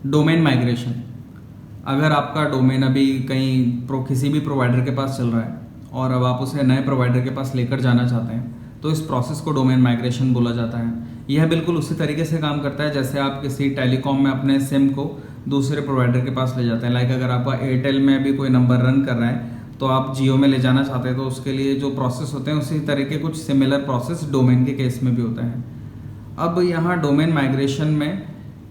Domain migration. अगर आपका domain अभी किसी भी प्रोवाइडर के पास चल रहा है और अब आप उसे नए प्रोवाइडर के पास लेकर जाना चाहते हैं, तो इस प्रोसेस को डोमेन माइग्रेशन बोला जाता है। यह बिल्कुल उसी तरीके से काम करता है जैसे आप किसी टेलीकॉम में अपने सिम को दूसरे प्रोवाइडर के पास ले जाते हैं। लाइक अगर आपका एयरटेल में भी कोई नंबर रन कर रहा है तो आप जियो में ले जाना चाहते हैं, तो उसके लिए जो प्रोसेस होते हैं उसी तरीके कुछ सिमिलर प्रोसेस डोमेन के केस में भी होते हैं। अब यहाँ डोमेन माइग्रेशन में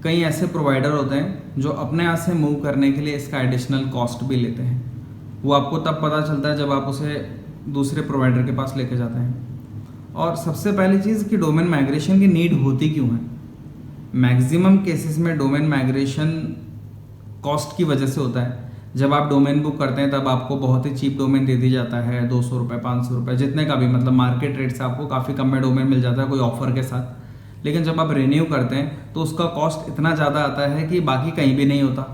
कई ऐसे प्रोवाइडर होते हैं जो अपने यहाँ से मूव करने के लिए इसका एडिशनल कॉस्ट भी लेते हैं। वो आपको तब पता चलता है जब आप उसे दूसरे प्रोवाइडर के पास लेके जाते हैं। और सबसे पहली चीज़ कि डोमेन माइग्रेशन की नीड होती क्यों है। मैक्सिमम केसेस में डोमेन माइग्रेशन कॉस्ट की वजह से होता है। जब आप डोमेन बुक करते हैं तब आपको बहुत ही चीप डोमेन दे दी जाता है, 200 रुपये 500 रुपये जितने का भी, मतलब मार्केट रेट से आपको काफ़ी कम में डोमेन मिल जाता है कोई ऑफर के साथ। लेकिन जब आप रिन्यू करते हैं तो उसका कॉस्ट इतना ज़्यादा आता है कि बाकी कहीं भी नहीं होता।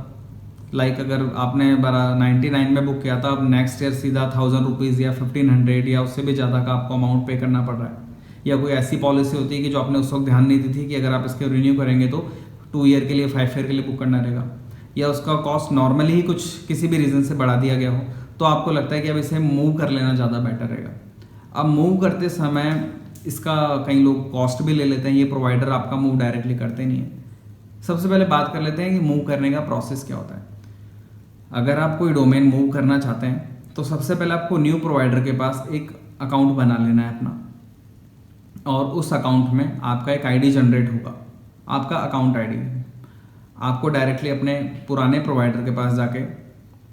लाइक अगर आपने 99 में बुक किया था, अब नेक्स्ट ईयर सीधा 1000 रुपीज़ या 1500 या उससे भी ज़्यादा का आपको अमाउंट पे करना पड़ रहा है। या कोई ऐसी पॉलिसी होती है कि जो आपने उस वक्त ध्यान नहीं दी थी कि अगर आप इसके रिन्यू करेंगे तो 2 ईयर के लिए 5 ईयर के लिए बुक करना रहेगा, या उसका कॉस्ट नॉर्मली ही कुछ किसी भी रीज़न से बढ़ा दिया गया हो, तो आपको लगता है कि अब इसे मूव कर लेना ज़्यादा बेटर रहेगा। अब मूव करते समय इसका कई लोग कॉस्ट भी ले लेते हैं, ये प्रोवाइडर आपका मूव डायरेक्टली करते नहीं है। सबसे पहले बात कर लेते हैं कि मूव करने का प्रोसेस क्या होता है। अगर आप कोई डोमेन मूव करना चाहते हैं तो सबसे पहले आपको न्यू प्रोवाइडर के पास एक अकाउंट बना लेना है अपना, और उस अकाउंट में आपका एक आईडी जनरेट होगा, आपका अकाउंट आईडी। आपको डायरेक्टली अपने पुराने प्रोवाइडर के पास जाके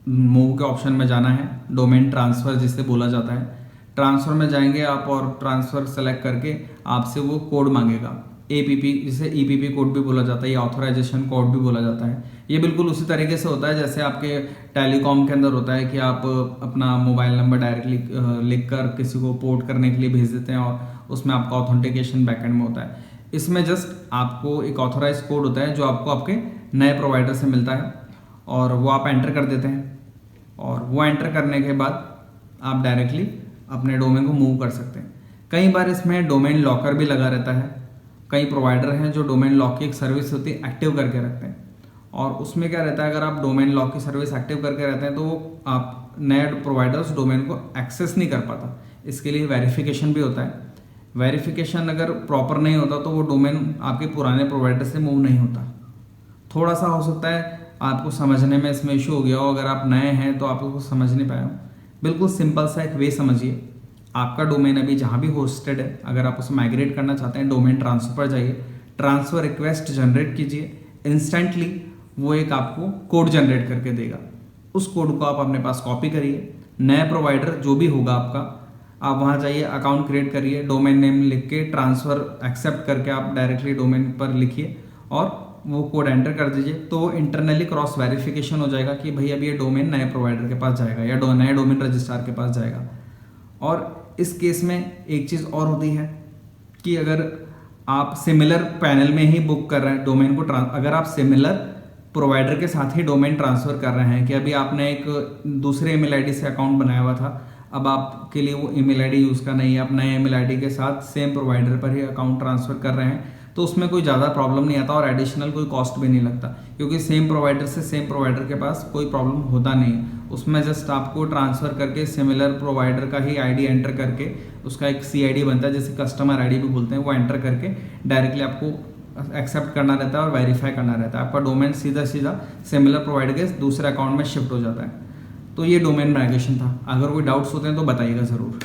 मूव के ऑप्शन में जाना है, डोमेन ट्रांसफ़र जिसे बोला जाता है। ट्रांसफ़र में जाएंगे आप और ट्रांसफ़र सेलेक्ट करके आपसे वो कोड मांगेगा, APP जिसे EPP कोड भी बोला जाता है या ऑथराइजेशन कोड भी बोला जाता है। ये बिल्कुल उसी तरीके से होता है जैसे आपके टेलीकॉम के अंदर होता है कि आप अपना मोबाइल नंबर डायरेक्टली लिख कर किसी को पोर्ट करने के लिए भेज देते हैं और उसमें आपका ऑथेंटिकेशन बैकएंड में होता है। इसमें जस्ट आपको एक ऑथराइज कोड होता है जो आपको आपके नए प्रोवाइडर से मिलता है और वो आप एंटर कर देते हैं, और वो एंटर करने के बाद आप डायरेक्टली अपने डोमेन को मूव कर सकते हैं। कई बार इसमें डोमेन लॉकर भी लगा रहता है। कई प्रोवाइडर हैं जो डोमेन लॉक की एक सर्विस होती है एक्टिव करके रखते हैं, और उसमें क्या रहता है, अगर आप डोमेन लॉक की सर्विस एक्टिव करके रहते हैं तो आप नए प्रोवाइडर उस डोमेन को एक्सेस नहीं कर पाता। इसके लिए वेरिफिकेशन भी होता है। वेरिफिकेशन अगर प्रॉपर नहीं होता तो वो डोमेन आपके पुराने प्रोवाइडर से मूव नहीं होता। थोड़ा सा हो सकता है आपको समझने में इसमें इशू हो गया हो, अगर आप नए हैं तो आप उसको समझ नहीं पाए हो। बिल्कुल सिंपल सा एक वे समझिए। आपका डोमेन अभी जहाँ भी होस्टेड है, अगर आप उसे माइग्रेट करना चाहते हैं, डोमेन ट्रांसफर पर जाइए, ट्रांसफ़र रिक्वेस्ट जनरेट कीजिए। इंस्टेंटली वो एक आपको कोड जनरेट करके देगा। उस कोड को आप अपने पास कॉपी करिए, नया प्रोवाइडर जो भी होगा आपका, आप वहाँ जाइए, अकाउंट क्रिएट करिए, डोमेन नेम लिख के ट्रांसफ़र एक्सेप्ट करके आप डायरेक्टली डोमेन पर लिखिए और वो कोड एंटर कर दीजिए। तो वो इंटरनली क्रॉस वेरिफिकेशन हो जाएगा कि भाई अब ये डोमेन नए प्रोवाइडर के पास जाएगा या नए डोमेन रजिस्ट्रार के पास जाएगा। और इस केस में एक चीज़ और होती है कि अगर आप सिमिलर पैनल में ही बुक कर रहे हैं डोमेन को, अगर आप सिमिलर प्रोवाइडर के साथ ही डोमेन ट्रांसफ़र कर रहे हैं कि अभी आपने एक दूसरे ईमेल आईडी से अकाउंट बनाया हुआ था, अब आपके लिए वो ईमेल आईडी यूज़ करना ही है, आप नए ईमेल आईडी के साथ सेम प्रोवाइडर पर ही अकाउंट ट्रांसफ़र कर रहे हैं, तो उसमें कोई ज़्यादा प्रॉब्लम नहीं आता और एडिशनल कोई कॉस्ट भी नहीं लगता, क्योंकि सेम प्रोवाइडर से सेम प्रोवाइडर के पास कोई प्रॉब्लम होता नहीं है। उसमें जस्ट आपको ट्रांसफ़र करके सिमिलर प्रोवाइडर का ही आईडी एंटर करके, उसका एक CID बनता है जिसे कस्टमर आईडी भी बोलते हैं, वो एंटर करके डायरेक्टली आपको एक्सेप्ट करना रहता है और वेरीफाई करना रहता है। आपका डोमेन सीधा सिमिलर प्रोवाइडर के दूसरे अकाउंट में शिफ्ट हो जाता है। तो ये डोमेन माइग्रेशन था। अगर कोई डाउट्स होते हैं तो बताइएगा ज़रूर।